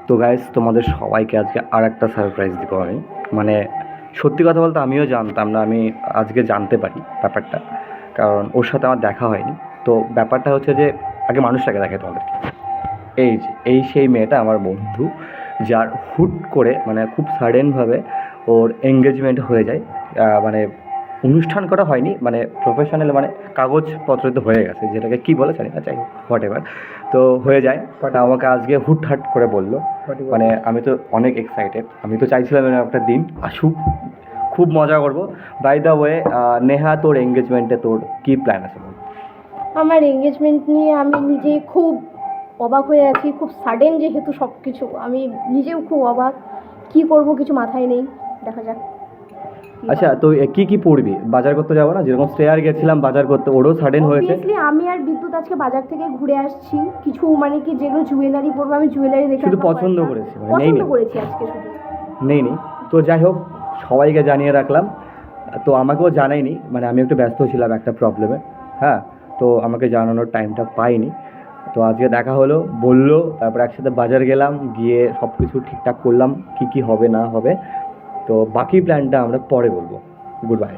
তো গাইস, তোমাদের সবাইকে আজকে আর একটা সারপ্রাইজ দিব আমি। মানে সত্যি কথা বলতে আমিও জানতাম না, আমি আজকে জানতে পারি ব্যাপারটা, কারণ ওর সাথে আমার দেখা হয়নি। তো ব্যাপারটা হচ্ছে যে আগে মানুষটাকে দেখে তোমাদেরকে। এই সেই মেয়েটা আমার বন্ধু, যার হুট করে মানে খুব সাডেনভাবে ওর এঙ্গেজমেন্ট হয়ে যায়। মানে অনুষ্ঠান করা হয়নি, মানে প্রফেশনাল, মানে কাগজপত্র তো হয়ে গেছে, যেটাকে কী বলে জানি না, চাই হোয়াট এভার। তো হয়ে যায়, বাট আমাকে আজকে হুটহাট করে বললো। মানে আমি তো অনেক এক্সাইটেড, আমি তো চাইছিলাম এরকম একটা দিন আসুক, খুব মজা করবো। বাই দ্য ওয়ে, নেহা, তোর এঙ্গেজমেন্টে তোর কী প্ল্যান আছে বল? আমার এঙ্গেজমেন্ট নিয়ে আমি নিজেই খুব অবাক হয়ে আছি। খুব সাডেন যেহেতু সব কিছু, আমি নিজেও খুব অবাক। কি করব কিছু মাথায় নেই, দেখা যাক। আচ্ছা, তো কি কি পড়বি? বাজার করতে যাবো না, যেরকম শ্রেয়ার গেছিলাম বাজার করতে, ওরও সাডেন হয়েছে। অবভিয়াসলি আমি আর বিদ্যুৎ আজকে বাজার থেকে ঘুরে আসছি। কিছু মানে কি যেগুলো জুয়েলারি পরবো, আমি জুয়েলারি দেখে শুধু একবার পছন্দ কয়েকটা করেছি, মানে নেই পছন্দ নেই করেছি আজকে শুধু। নেই নেই। তো যাই হোক, সবাইকে জানিয়ে রাখলাম। তো আমাকেও জানায়নি, মানে আমি একটু ব্যস্ত ছিলাম একটা প্রবলেমে। হ্যাঁ, তো আমাকে জানানোর টাইমটা পাইনি। তো আজকে দেখা হলো, বললো, তারপর একসাথে বাজার গেলাম, গিয়ে সব কিছু ঠিকঠাক করলাম, কী কী হবে না হবে। তো বাকি প্ল্যানটা আমরা পরে বলবো। Good bye.